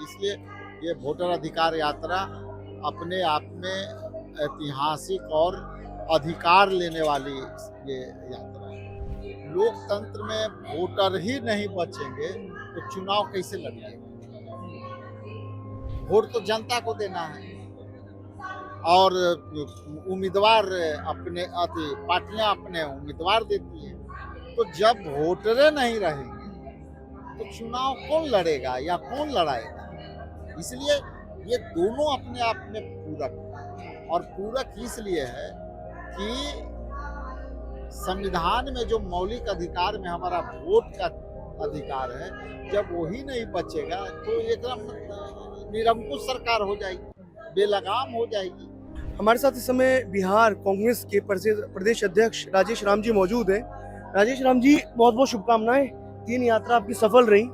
इसलिए ये वोटर अधिकार यात्रा अपने आप में ऐतिहासिक और अधिकार लेने वाली ये यात्रा है। लोकतंत्र में वोटर ही नहीं बचेंगे तो चुनाव कैसे लड़ेंगे? वोट तो जनता को देना है और उम्मीदवार अपने पार्टियां अपने उम्मीदवार देती हैं। तो जब वोटरें नहीं रहेंगे तो चुनाव कौन लड़ेगा या कौन लड़ाएगा? इसलिए ये दोनों अपने आप में पूरक है। और पूरक इसलिए है कि संविधान में जो मौलिक अधिकार में हमारा वोट का अधिकार है, जब वही नहीं बचेगा तो एकदम निरंकुश सरकार हो जाएगी, बेलगाम हो जाएगी। हमारे साथ इस समय बिहार कांग्रेस के प्रदेश अध्यक्ष राजेश राम जी मौजूद हैं। राजेश राम जी, बहुत बहुत शुभकामनाएं। 3 यात्रा आपकी सफल रही,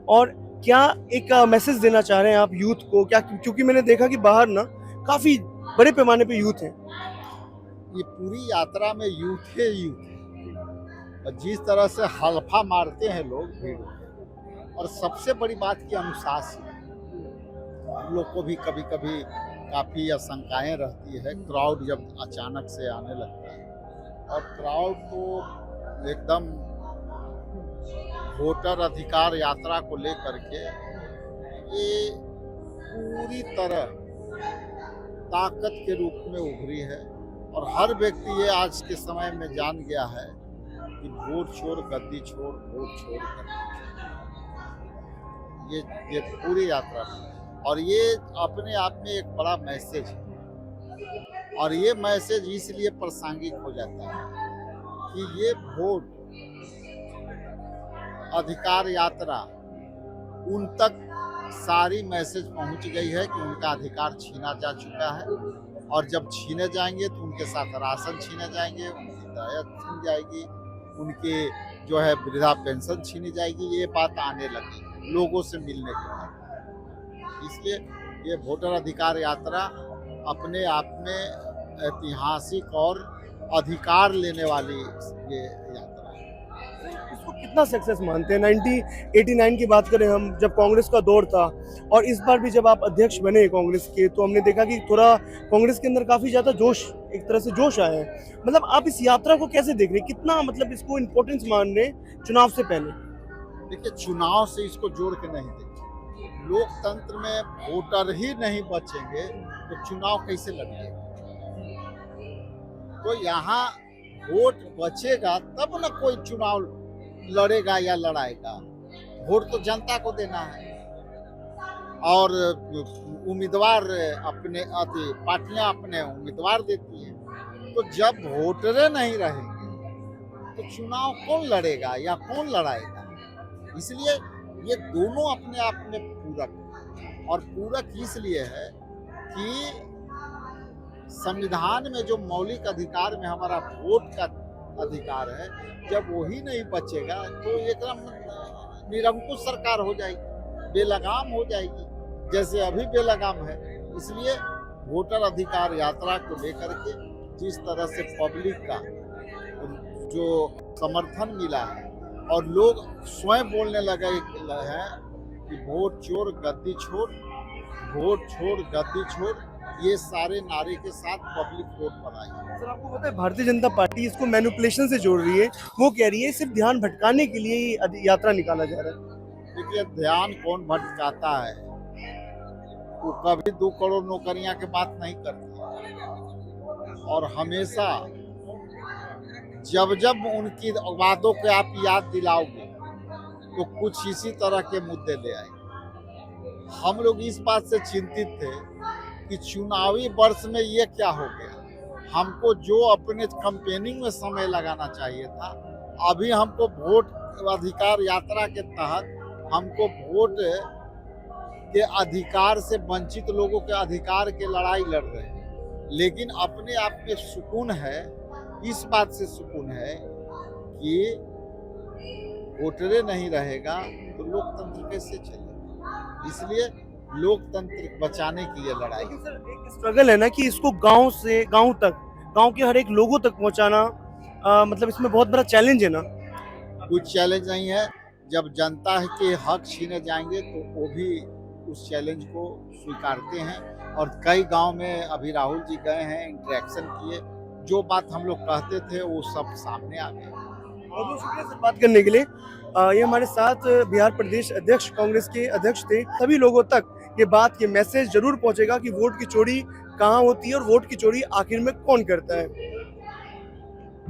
और क्या एक मैसेज देना चाह रहे हैं आप यूथ को? क्या, क्योंकि मैंने देखा कि बाहर ना काफी बड़े पैमाने पे यूथ है। ये पूरी यात्रा में यूथ है, यूथ है। और जिस तरह से हल्फा मारते हैं लोग भीड़ में, और सबसे बड़ी बात की अनुशासन। हम लोग को भी कभी कभी काफ़ी आशंकाएं रहती है क्राउड जब अचानक से आने लगता है, और क्राउड को एकदम वोटर अधिकार यात्रा को लेकर के ये पूरी तरह ताकत के रूप में उभरी है। और हर व्यक्ति ये आज के समय में जान गया है कि वोट छोड़ गद्दी छोड़, वोट छोड़ गद्दी छोड़। ये पूरी यात्रा है, और ये अपने आप में एक बड़ा मैसेज है। और ये मैसेज इसलिए प्रासंगिक हो जाता है कि ये वोट अधिकार यात्रा उन तक सारी मैसेज पहुंच गई है कि उनका अधिकार छीना जा चुका है, और जब छीने जाएंगे तो उनके साथ राशन छीने जाएंगे, उनकी दयात छीन जाएगी, उनके जो है वृद्धा पेंशन छीनी जाएगी। ये बात आने लगी लोगों से मिलने के बाद। इसलिए ये वोटर अधिकार यात्रा अपने आप में ऐतिहासिक और अधिकार लेने वाली ये यात्रा है। इसको कितना सक्सेस मानते हैं? 1989 की बात करें हम, जब कांग्रेस का दौर था, और इस बार भी जब आप अध्यक्ष बने कांग्रेस के, तो हमने देखा कि थोड़ा कांग्रेस के अंदर काफी ज्यादा जोश, एक तरह से जोश आया है। मतलब आप इस यात्रा को कैसे देख रहे हैं? कितना मतलब इसको इम्पोर्टेंस मान रहे हैं चुनाव से पहले? देखिए, चुनाव से इसको जोड़ के नहीं देखिए। लोकतंत्र में वोटर ही नहीं बचेंगे तो चुनाव कैसे लड़ेंगे? तो यहाँ वोट बचेगा तब न कोई चुनाव लड़ेगा या लड़ाएगा। वोट तो जनता को देना है और उम्मीदवार अपने पार्टियां अपने उम्मीदवार देती हैं। तो जब वोटरें नहीं रहेंगे तो चुनाव कौन लड़ेगा या कौन लड़ाएगा? इसलिए ये दोनों अपने आप में पूरक है। और पूरक इसलिए है कि संविधान में जो मौलिक अधिकार में हमारा वोट का अधिकार है, जब वही नहीं बचेगा तो एकदम निरंकुश सरकार हो जाएगी, बेलगाम हो जाएगी, जैसे अभी बेलगाम है। इसलिए वोटर अधिकार यात्रा को लेकर के जिस तरह से पब्लिक का जो समर्थन मिला है, और लोग स्वयं बोलने लगे हैं कि वोट चोर गद्दी छोड़, वोट छोड़ गद्दी छोड़, ये सारे नारे के साथ पब्लिक वोट पर आई है। सर, आपको पता है भारतीय जनता पार्टी इसको मैनिपुलेशन से जोड़ रही है। वो कह रही है सिर्फ ध्यान भटकाने के लिए ये यात्रा निकाला जा रहा है। देखिए, ध्यान कौन भटकाता है? वो कभी 2 करोड़ नौकरियां की बात नहीं करती, और हमेशा जब जब उनकी वादों को आप याद दिलाओगे तो कुछ इसी तरह के मुद्दे ले आए। हम लोग इस बात से चिंतित थे कि चुनावी वर्ष में ये क्या हो गया। हमको जो अपने कैंपेनिंग में समय लगाना चाहिए था, अभी हमको वोट अधिकार यात्रा के तहत हमको वोट के अधिकार से वंचित लोगों के अधिकार के लड़ाई लड़ रहे हैं। लेकिन अपने आप में सुकून है, इस बात से सुकून है कि वोटरें नहीं रहेगा तो लोकतंत्र कैसे चलेगा। इसलिए लोकतंत्र बचाने के लिए लड़ाई। लेकिन सर, एक स्ट्रगल है ना कि इसको गांव से गांव तक, गांव के हर एक लोगों तक पहुंचाना, मतलब इसमें बहुत बड़ा चैलेंज है ना? कुछ चैलेंज नहीं है। जब जनता के हक छीने जाएंगे तो वो भी उस चैलेंज को स्वीकारते हैं और कई गांव में अभी राहुल जी गए हैं, इंटरेक्शन किए, जो बात हम लोग कहते थे वो सब सामने आ गया। बहुत बहुत शुक्रिया सर बात करने के लिए। ये हमारे साथ बिहार प्रदेश अध्यक्ष कांग्रेस के अध्यक्ष थे। सभी लोगों तक ये बात, ये मैसेज जरूर पहुंचेगा कि वोट की चोरी कहाँ होती है और वोट की चोरी आखिर में कौन करता है।